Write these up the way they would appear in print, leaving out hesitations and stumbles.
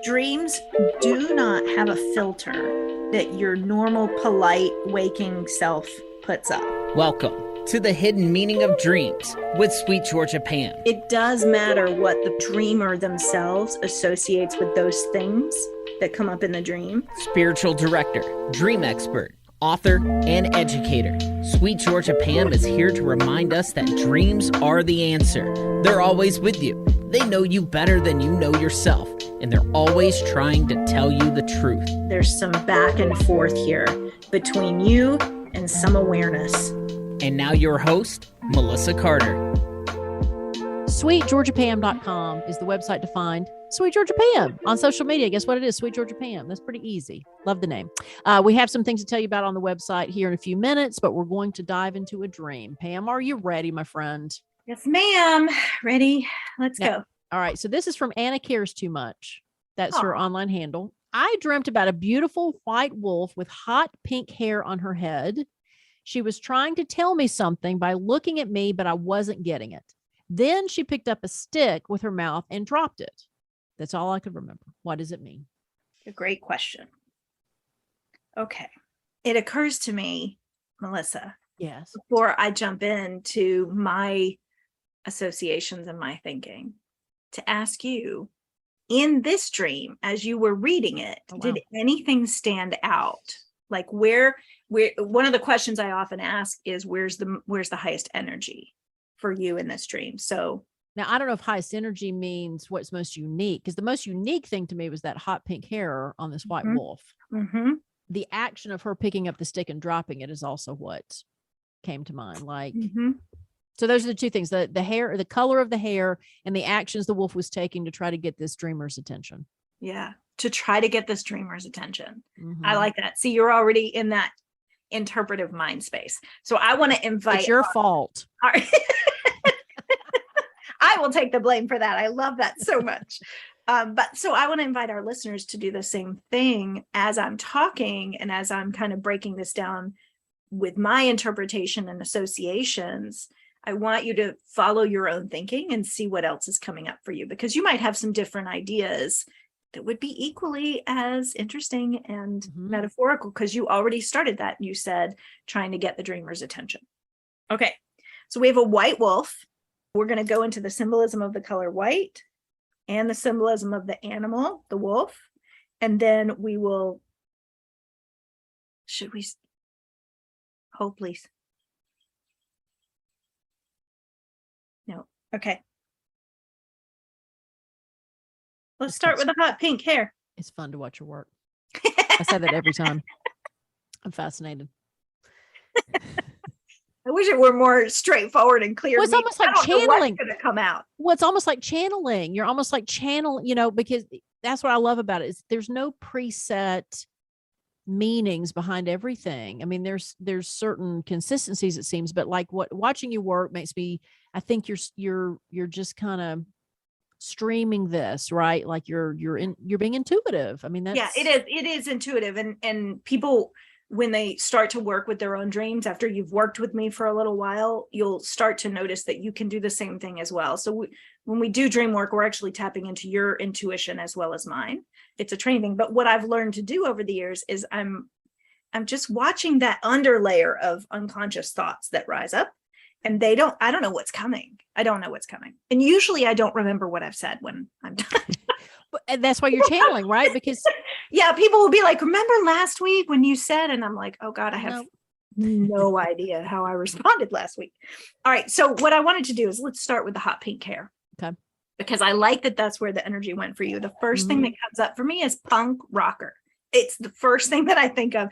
Dreams do not have a filter that your normal, polite, waking self puts up. Welcome to the hidden meaning of dreams with Sweet Georgia Pam. It does matter what the dreamer themselves associates with those things that come up in the dream. Spiritual director, dream expert, author, and educator. Sweet Georgia Pam is here to remind us that dreams are the answer. They're always with you. They know you better than you know yourself, and they're always trying to tell you the truth. There's some back and forth here between you and some awareness. And now your host, Melissa Carter. SweetGeorgiaPam.com is the website to find Sweet Georgia Pam on social media. Guess what it is? Sweet Georgia Pam. That's pretty easy. Love the name. We have some things to tell you about on the website here in a few minutes, but we're going to dive into a dream. Pam, are you ready, my friend? Yes, ma'am. Ready? Let's go. All right. So this is from Anna Cares Too Much. That's her online handle. I dreamt about a beautiful white wolf with hot pink hair on her head. She was trying to tell me something by looking at me, but I wasn't getting it. Then she picked up a stick with her mouth and dropped it. That's all I could remember. What does it mean? A great question. Okay. It occurs to me, Melissa, Yes. before I jump into my associations and my thinking, to ask you, in this dream, as you were reading it, did anything stand out? Like where one of the questions I often ask is where's the highest energy for you in this dream? So now I don't know if highest energy means what's most unique, because the most unique thing to me was that hot pink hair on this white wolf. Mm-hmm. The action of her picking up the stick and dropping it is also what came to mind. Like, so those are the two things: the hair, the color of the hair, and the actions the wolf was taking to try to get this dreamer's attention. Yeah, to try to get this dreamer's attention. I like that. See, you're already in that interpretive mind space. So I want to invite. It's your fault. I will take the blame for that. I love that so much. But so I want to invite our listeners to do the same thing as I'm talking and as I'm kind of breaking this down with my interpretation and associations. I want you to follow your own thinking and see what else is coming up for you, because you might have some different ideas that would be equally as interesting and metaphorical, because you already started that. You said trying to get the dreamer's attention. Okay, so we have a white wolf. We're going to go into the symbolism of the color white and the symbolism of the animal, the wolf. And then we will, please. No. Okay. Let's start with the hot pink hair. It's fun to watch your work. I say that every time. I'm fascinated. I wish it were more straightforward and clear. Well, it's almost like channeling. Going to come out. Well, it's almost like channeling. You're almost like because that's what I love about it is there's no preset meanings behind everything. I mean, there's certain consistencies, it seems, but like watching you work makes me, I think you're just kind of streaming this, right? Like you're being intuitive. I mean, it is intuitive. And people, when they start to work with their own dreams, after you've worked with me for a little while, you'll start to notice that you can do the same thing as well. So when we do dream work, we're actually tapping into your intuition as well as mine. It's a training thing. But what I've learned to do over the years is I'm just watching that underlayer of unconscious thoughts that rise up, and I don't know what's coming. I don't know what's coming. And usually I don't remember what I've said when I'm done. And that's why you're channeling, right? Because yeah, people will be like, remember last week when you said, and I'm like, oh God, I have no idea how I responded last week. All right. So what I wanted to do is let's start with the hot pink hair. Okay. Because I like that that's where the energy went for you. The first thing that comes up for me is punk rocker. It's the first thing that I think of.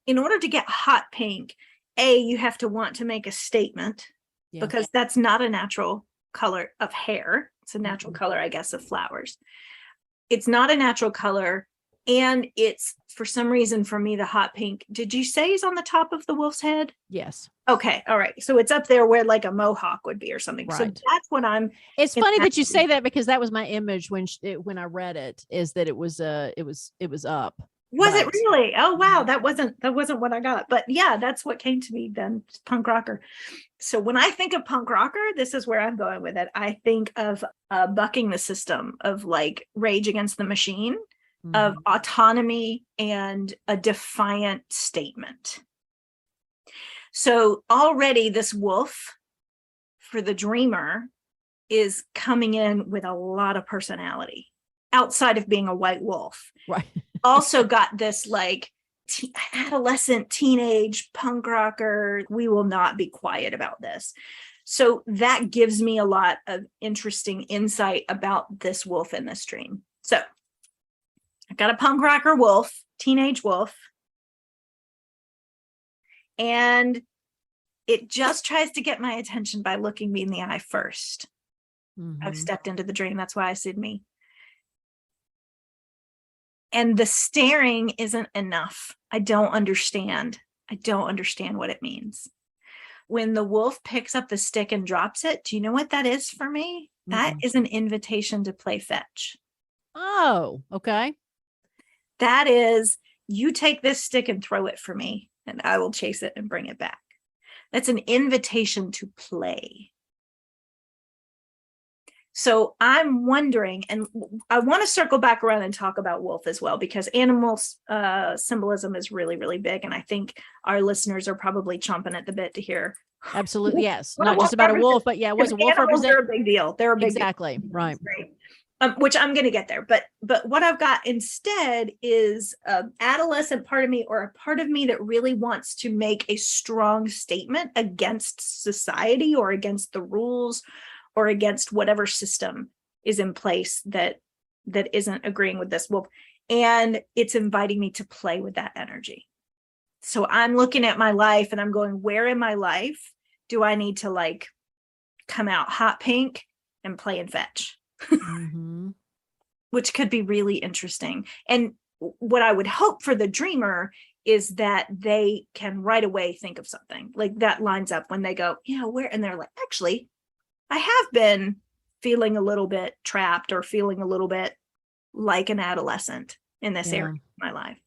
In order to get hot pink, you have to want to make a statement, because that's not a natural color of hair. It's a natural color, I guess, of flowers. It's not a natural color. And it's, for some reason, for me, the hot pink, did you say is on the top of the wolf's head? Yes. Okay. All right. So it's up there where like a mohawk would be or something. Right. So that's what it's funny that you say that, because that was my image when I read it, is that it was up. Was it really? Oh, wow. That wasn't what I got. But yeah, that's what came to me then. Punk rocker. So when I think of punk rocker, this is where I'm going with it. I think of bucking the system, of like Rage Against the Machine, of autonomy and a defiant statement. So already this wolf for the dreamer is coming in with a lot of personality outside of being a white wolf. Right. Also got this like adolescent, teenage punk rocker. We will not be quiet about this. So that gives me a lot of interesting insight about this wolf in this dream. So I got a punk rocker wolf, teenage wolf, and it just tries to get my attention by looking me in the eye first. I've stepped into the dream. That's why I said me. And the staring isn't enough. I don't understand. I don't understand what it means. When the wolf picks up the stick and drops it, do you know what that is for me? That is an invitation to play fetch. Oh, okay. That is, you take this stick and throw it for me, and I will chase it and bring it back. That's an invitation to play. So I'm wondering, and I want to circle back around and talk about wolf as well, because animal symbolism is really, really big. And I think our listeners are probably chomping at the bit to hear. Absolutely. Yes. Not just about a wolf, but yeah, what's a wolf represent? They're a big deal. They're a big exactly deal. Right. Which I'm going to get there. But what I've got instead is an adolescent part of me, or a part of me that really wants to make a strong statement against society or against the rules or against whatever system is in place that isn't agreeing with this wolf. And it's inviting me to play with that energy. So I'm looking at my life and I'm going, where in my life do I need to like come out hot pink and play and fetch? Which could be really interesting. And what I would hope for the dreamer is that they can right away think of something like that lines up when they go, where, and they're like, actually, I have been feeling a little bit trapped or feeling a little bit like an adolescent in this area of my life.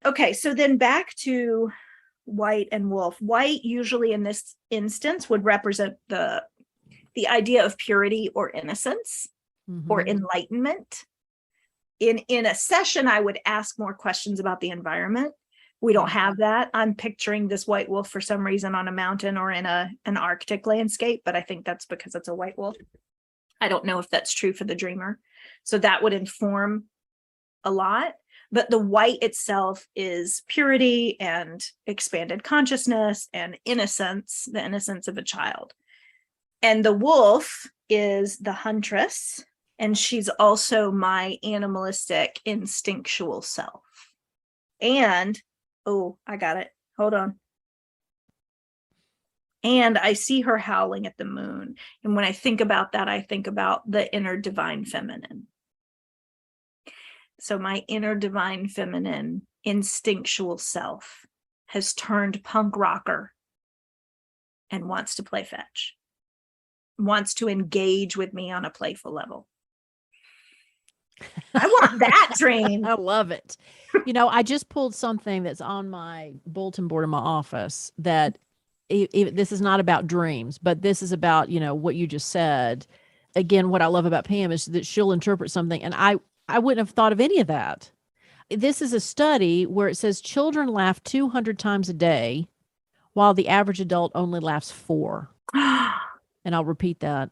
Okay, so then back to white and wolf. White usually in this instance would represent the idea of purity or innocence or enlightenment. In a session, I would ask more questions about the environment. We don't have that. I'm picturing this white wolf for some reason on a mountain or in an Arctic landscape, but I think that's because it's a white wolf. I don't know if that's true for the dreamer. So that would inform a lot. But the white itself is purity and expanded consciousness and innocence, the innocence of a child. And the wolf is the huntress, and she's also my animalistic, instinctual self. And I got it. Hold on. And I see her howling at the moon. And when I think about that, I think about the inner divine feminine. So my inner divine feminine, instinctual self has turned punk rocker and wants to play fetch, wants to engage with me on a playful level. I want that dream. I love it. I just pulled something that's on my bulletin board in my office that this is not about dreams, but this is about, what you just said. Again, what I love about Pam is that she'll interpret something, and I wouldn't have thought of any of that. This is a study where it says children laugh 200 times a day, while the average adult only laughs 4. And I'll repeat that.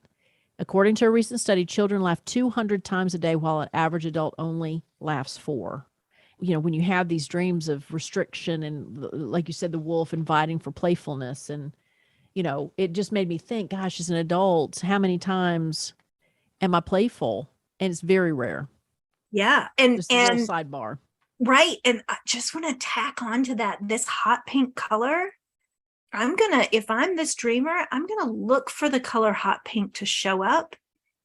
According to a recent study, children laugh 200 times a day, while an average adult only laughs 4. When you have these dreams of restriction and, like you said, the wolf inviting for playfulness, and, it just made me think, gosh, as an adult, how many times am I playful? And it's very rare. Yeah. Just a little sidebar. Right. And I just want to tack on to that, this hot pink color. If I'm this dreamer, I'm going to look for the color hot pink to show up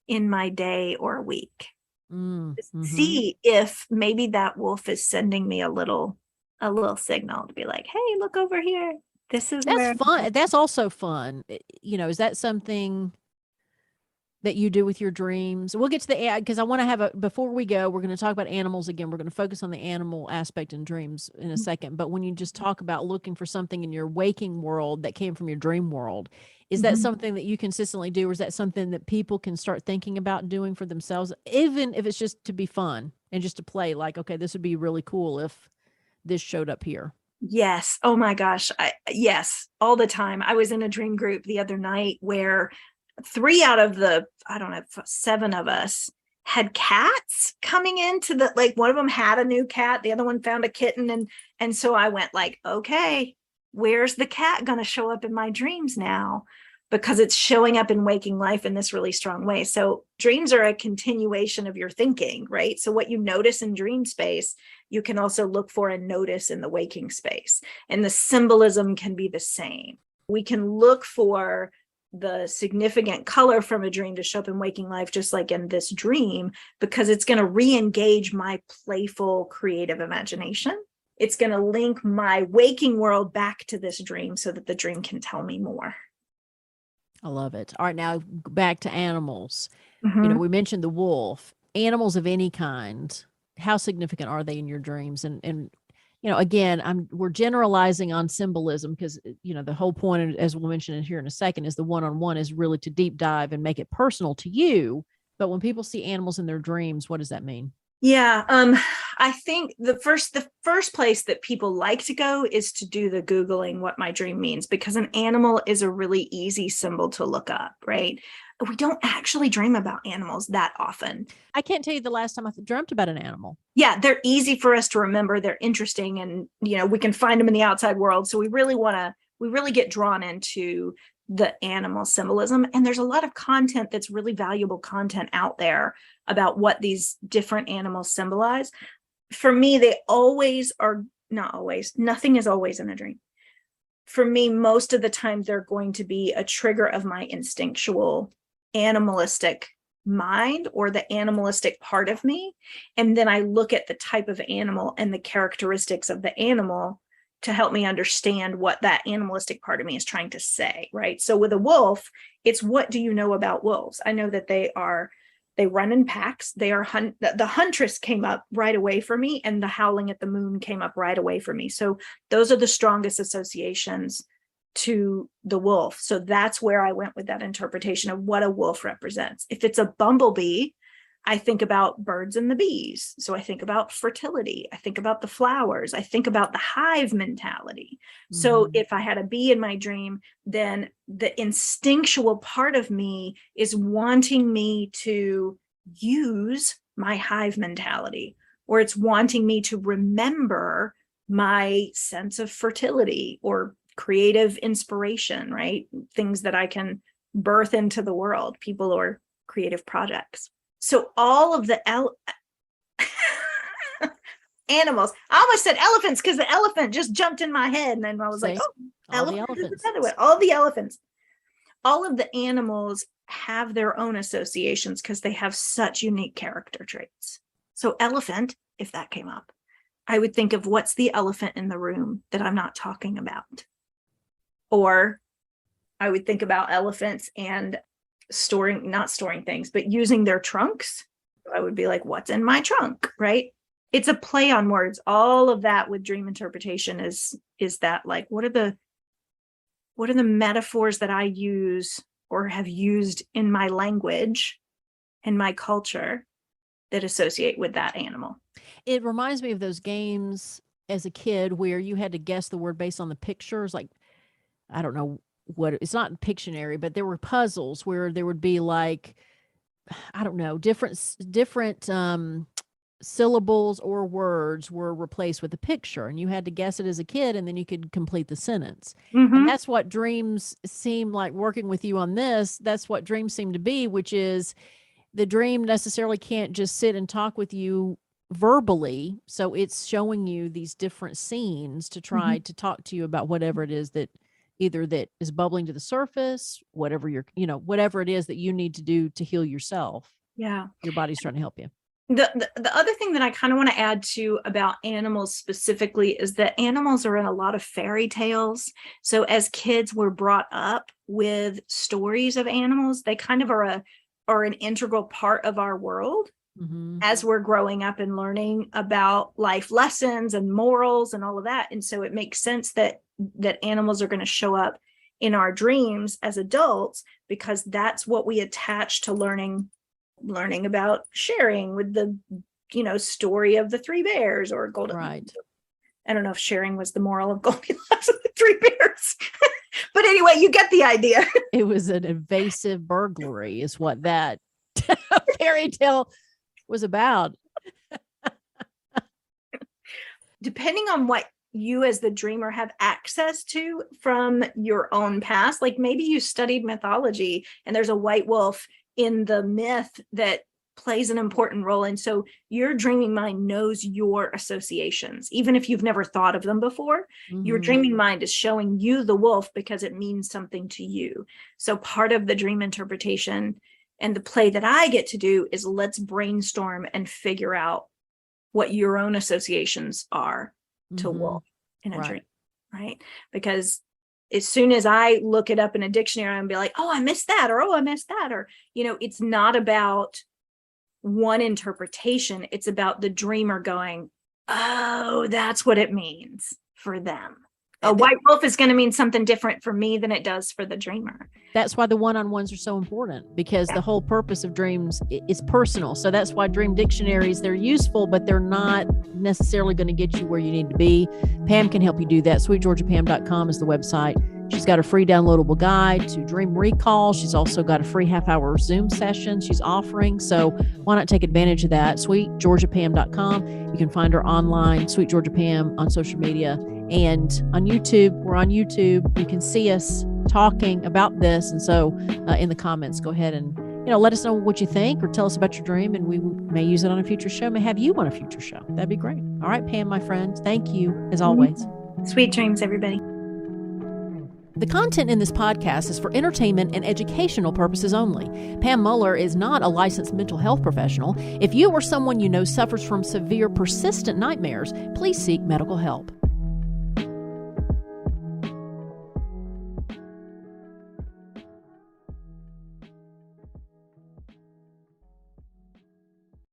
in my day or week. See if maybe that wolf is sending me a little signal to be like, hey, look over here. That's fun. That's also fun. Is that something that you do with your dreams? We'll get to the AI, because I want to have before we go, we're going to talk about animals again. We're going to focus on the animal aspect in dreams in a second. But when you just talk about looking for something in your waking world that came from your dream world, is that something that you consistently do? Or is that something that people can start thinking about doing for themselves, even if it's just to be fun? and just to play like, okay, this would be really cool if this showed up here. Yes. Oh my gosh. Yes, all the time. I was in a dream group the other night where 3 out of the, I don't know, 7 of us had cats coming into the, like, one of them had a new cat, the other one found a kitten. And so I went like, okay, where's the cat going to show up in my dreams now? Because it's showing up in waking life in this really strong way. So dreams are a continuation of your thinking, right? So what you notice in dream space, you can also look for and notice in the waking space. And the symbolism can be the same. We can look for the significant color from a dream to show up in waking life, just like in this dream, because it's going to re-engage my playful, creative imagination. It's going to link my waking world back to this dream so that the dream can tell me more. I love it. All right, now back to animals. Mhm. We mentioned the wolf. Animals of any kind, how significant are they in your dreams? And again, we're generalizing on symbolism because the whole point, as we'll mention here in a second, is the one-on-one is really to deep dive and make it personal to you. But when people see animals in their dreams, what does that mean? Yeah, I think the first place that people like to go is to do the Googling what my dream means, because an animal is a really easy symbol to look up, right? We don't actually dream about animals that often. I can't tell you the last time I dreamt about an animal. Yeah, they're easy for us to remember. They're interesting, and we can find them in the outside world. So we really get drawn into the animal symbolism. And there's a lot of content that's really valuable content out there about what these different animals symbolize. For me, they always are, not always, nothing is always in a dream. For me, most of the time, they're going to be a trigger of my instinctual animalistic mind or the animalistic part of me. And then I look at the type of animal and the characteristics of the animal to help me understand what that animalistic part of me is trying to say, right? So with a wolf, it's, what do you know about wolves? I know that they run in packs. They are the huntress came up right away for me, and the howling at the moon came up right away for me. So those are the strongest associations to the wolf. So that's where I went with that interpretation of what a wolf represents. If it's a bumblebee, I think about birds and the bees. So I think about fertility. I think about the flowers. I think about the hive mentality. Mm-hmm. So if I had a bee in my dream, then the instinctual part of me is wanting me to use my hive mentality, or it's wanting me to remember my sense of fertility or creative inspiration, right? Things that I can birth into the world, people or creative projects. So all of the animals, I almost said elephants because the elephant just jumped in my head. And then I was like, oh, elephants. All the elephants. All of the animals have their own associations because they have such unique character traits. So elephant, if that came up, I would think of what's the elephant in the room that I'm not talking about. Or I would think about elephants and not storing things, but using their trunks. I would be like, what's in my trunk, right? It's a play on words. All of that with dream interpretation is that, like, what are the metaphors that I use or have used in my language and my culture that associate with that animal? It reminds me of those games as a kid where you had to guess the word based on the pictures. Like, I don't know what, it's not Pictionary, but there were puzzles where there would be like, I don't know, different syllables or words were replaced with a picture, and you had to guess it as a kid, and then you could complete the sentence. Mm-hmm. And that's what dreams seem like, working with you on this. That's what dreams seem to be, which is the dream necessarily can't just sit and talk with you verbally. So it's showing you these different scenes to try to talk to you about whatever it is that either that is bubbling to the surface, whatever whatever it is that you need to do to heal yourself. Yeah. Your body's trying to help you. The other thing that I kind of want to add to about animals specifically is that animals are in a lot of fairy tales. So as kids, we're brought up with stories of animals. They kind of are an integral part of our world. Mm-hmm. As we're growing up and learning about life lessons and morals and all of that. And so it makes sense that animals are going to show up in our dreams as adults, because that's what we attach to learning about sharing with the story of the three bears or golden. Right. I don't know if sharing was the moral of Goldilocks and the Three Bears. But anyway, you get the idea. It was an invasive burglary is what that fairy tale was about. Depending on what you as the dreamer have access to from your own past, like maybe you studied mythology and there's a white wolf in the myth that plays an important role. And so your dreaming mind knows your associations, even if you've never thought of them before. Your dreaming mind is showing you the wolf because it means something to you. So part of the dream interpretation and the play that I get to do is let's brainstorm and figure out what your own associations are to wolf in a dream, right? Because as soon as I look it up in a dictionary and be like, oh, I missed that, or oh, I missed that, or, it's not about one interpretation. It's about the dreamer going, oh, that's what it means for them. A white wolf is going to mean something different for me than it does for the dreamer. That's why the one-on-ones are so important, because the whole purpose of dreams is personal. So that's why dream dictionaries, they're useful, but they're not necessarily going to get you where you need to be. Pam can help you do that. SweetGeorgiaPam.com is the website. She's got a free downloadable guide to dream recall. She's also got a free half-hour Zoom session she's offering. So why not take advantage of that? SweetGeorgiaPam.com. You can find her online, Sweet Georgia Pam, on social media and on YouTube. We're on YouTube. You can see us talking about this. And so in the comments, go ahead and let us know what you think or tell us about your dream, and we may use it on a future show, may have you on a future show. That'd be great. All right, Pam, my friend, thank you as always. Sweet dreams, everybody. The content in this podcast is for entertainment and educational purposes only. Pam Muller is not a licensed mental health professional. If you or someone you know suffers from severe, persistent nightmares, please seek medical help.